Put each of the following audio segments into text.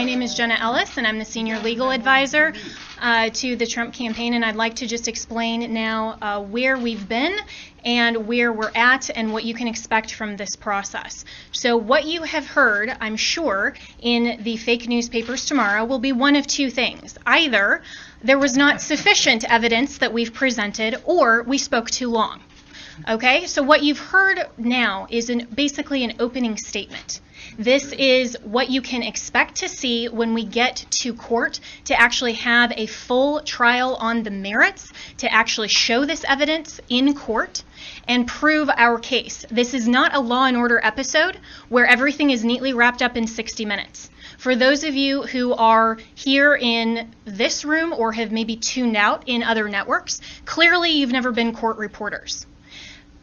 My name is Jenna Ellis, and I'm the Senior Legal Advisor to the Trump campaign, and I'd like to just explain now where we've been and where we're at and what you can expect from this process. So what you have heard, I'm sure, in the fake newspapers tomorrow will be one of two things. Either there was not sufficient evidence that we've presented, or we spoke too long. Okay, so what you've heard now is basically an opening statement. This is what you can expect to see when we get to court to actually have a full trial on the merits, to actually show this evidence in court and prove our case. This is not a Law and Order episode where everything is neatly wrapped up in 60 minutes. For those of you who are here in this room or have maybe tuned out in other networks, clearly you've never been court reporters.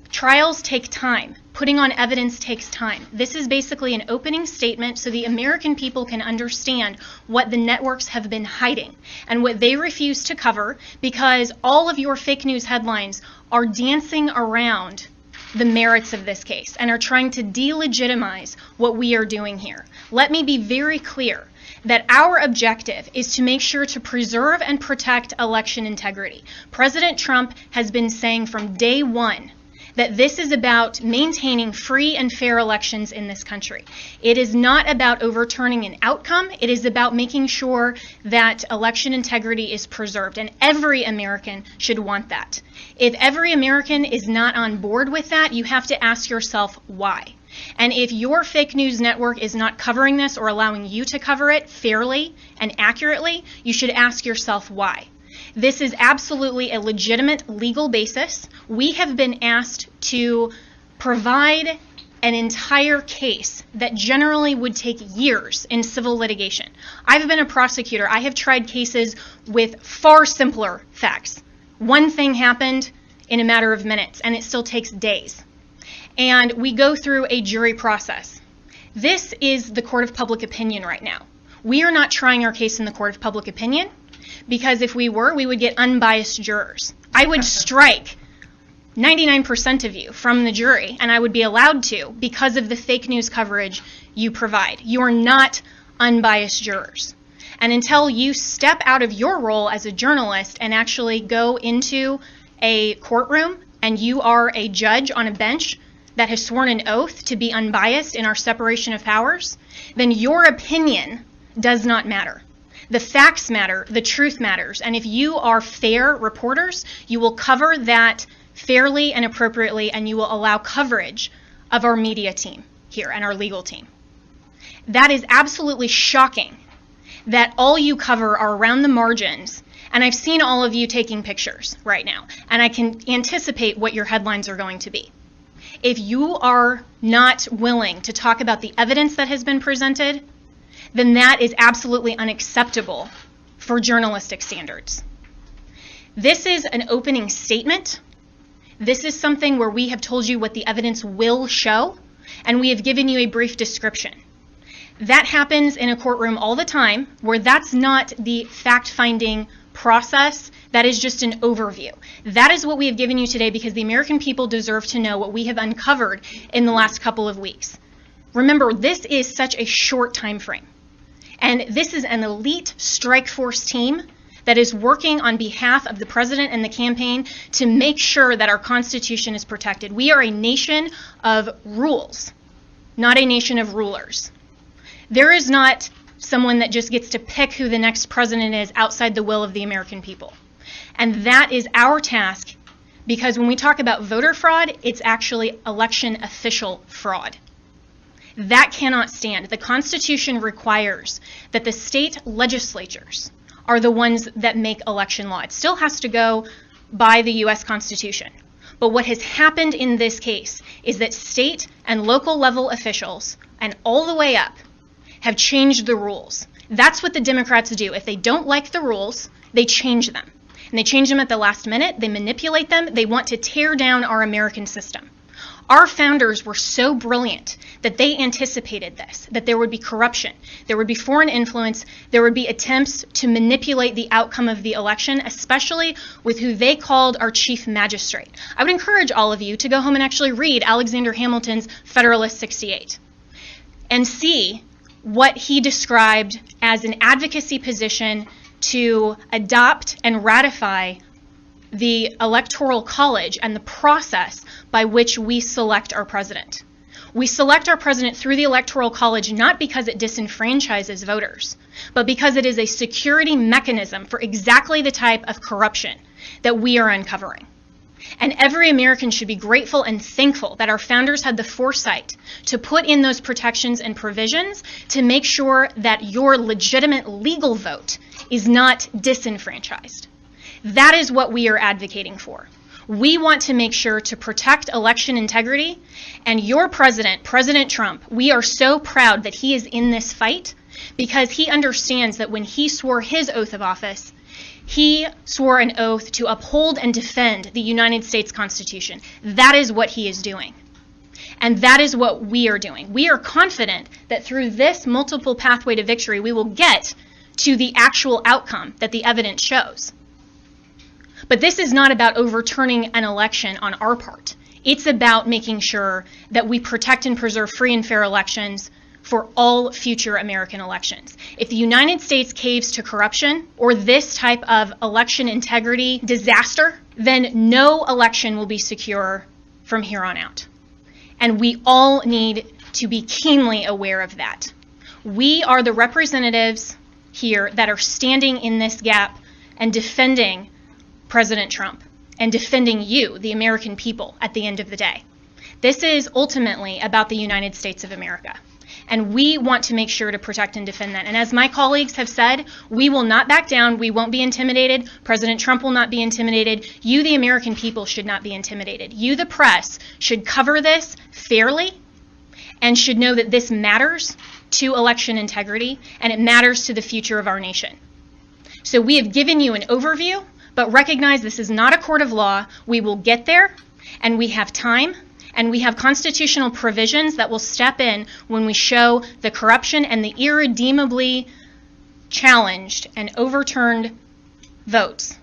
Trials take time. Putting on evidence takes time. This is basically an opening statement so the American people can understand what the networks have been hiding and what they refuse to cover, because all of your fake news headlines are dancing around the merits of this case and are trying to delegitimize what we are doing here. Let me be very clear that our objective is to make sure to preserve and protect election integrity. President Trump has been saying from day one that this is about maintaining free and fair elections in this country. It is not about overturning an outcome. It is about making sure that election integrity is preserved, and every American should want that. If every American is not on board with that, you have to ask yourself why. And if your fake news network is not covering this or allowing you to cover it fairly and accurately, you should ask yourself why. This is absolutely a legitimate legal basis. We have been asked to provide an entire case that generally would take years in civil litigation. I've been a prosecutor. I have tried cases with far simpler facts. One thing happened in a matter of minutes, and it still takes days. And we go through a jury process. This is the court of public opinion right now. We are not trying our case in the court of public opinion, because if we were, we would get unbiased jurors. I would strike 99% of you from the jury, and I would be allowed to because of the fake news coverage you provide. You are not unbiased jurors. And until you step out of your role as a journalist and actually go into a courtroom and you are a judge on a bench that has sworn an oath to be unbiased in our separation of powers, then your opinion does not matter. The facts matter, the truth matters, and if you are fair reporters, you will cover that fairly and appropriately, and you will allow coverage of our media team here and our legal team. That is absolutely shocking that all you cover are around the margins, and I've seen all of you taking pictures right now, and I can anticipate what your headlines are going to be. If you are not willing to talk about the evidence that has been presented, then that is absolutely unacceptable for journalistic standards. This is an opening statement. This is something where we have told you what the evidence will show, and we have given you a brief description. That happens in a courtroom all the time, where that's not the fact-finding process. That is just an overview. That is what we have given you today, because the American people deserve to know what we have uncovered in the last couple of weeks. Remember, this is such a short time frame. And this is an elite strike force team that is working on behalf of the president and the campaign to make sure that our Constitution is protected. We are a nation of rules, not a nation of rulers. There is not someone that just gets to pick who the next president is outside the will of the American people. And that is our task, because when we talk about voter fraud, it's actually election official fraud. That cannot stand. The Constitution requires that the state legislatures are the ones that make election law. It still has to go by the U.S. Constitution. But what has happened in this case is that state and local level officials, and all the way up, have changed the rules. That's what the Democrats do. If they don't like the rules, they change them. And they change them at the last minute. They manipulate them. They want to tear down our American system. Our founders were so brilliant that they anticipated this, that there would be corruption, there would be foreign influence, there would be attempts to manipulate the outcome of the election, especially with who they called our chief magistrate. I would encourage all of you to go home and actually read Alexander Hamilton's Federalist 68 and see what he described as an advocacy position to adopt and ratify the Electoral College and the process by which we select our president. We select our president through the Electoral College not because it disenfranchises voters, but because it is a security mechanism for exactly the type of corruption that we are uncovering. And every American should be grateful and thankful that our founders had the foresight to put in those protections and provisions to make sure that your legitimate legal vote is not disenfranchised. That is what we are advocating for. We want to make sure to protect election integrity, and your president, President Trump, we are so proud that he is in this fight because he understands that when he swore his oath of office, he swore an oath to uphold and defend the United States Constitution. That is what he is doing. And that is what we are doing. We are confident that through this multiple pathway to victory, we will get to the actual outcome that the evidence shows. But this is not about overturning an election on our part. It's about making sure that we protect and preserve free and fair elections for all future American elections. If the United States caves to corruption or this type of election integrity disaster, then no election will be secure from here on out. And we all need to be keenly aware of that. We are the representatives here that are standing in this gap and defending President Trump and defending you, the American people, at the end of the day. This is ultimately about the United States of America. And we want to make sure to protect and defend that. And as my colleagues have said, we will not back down. We won't be intimidated. President Trump will not be intimidated. You, the American people, should not be intimidated. You, the press, should cover this fairly and should know that this matters to election integrity and it matters to the future of our nation. So we have given you an overview, but recognize this is not a court of law. We will get there, and we have time. And we have constitutional provisions that will step in when we show the corruption and the irredeemably challenged and overturned votes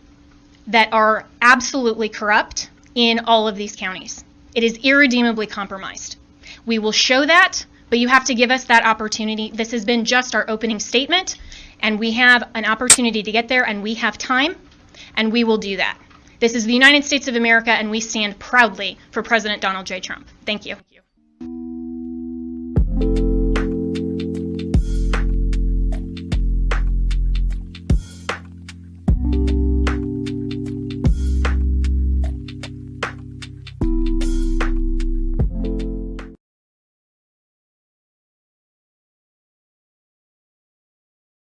that are absolutely corrupt in all of these counties. It is irredeemably compromised. We will show that, but you have to give us that opportunity. This has been just our opening statement, and we have an opportunity to get there, and we have time, and we will do that. This is the United States of America, and we stand proudly for President Donald J. Trump. Thank you.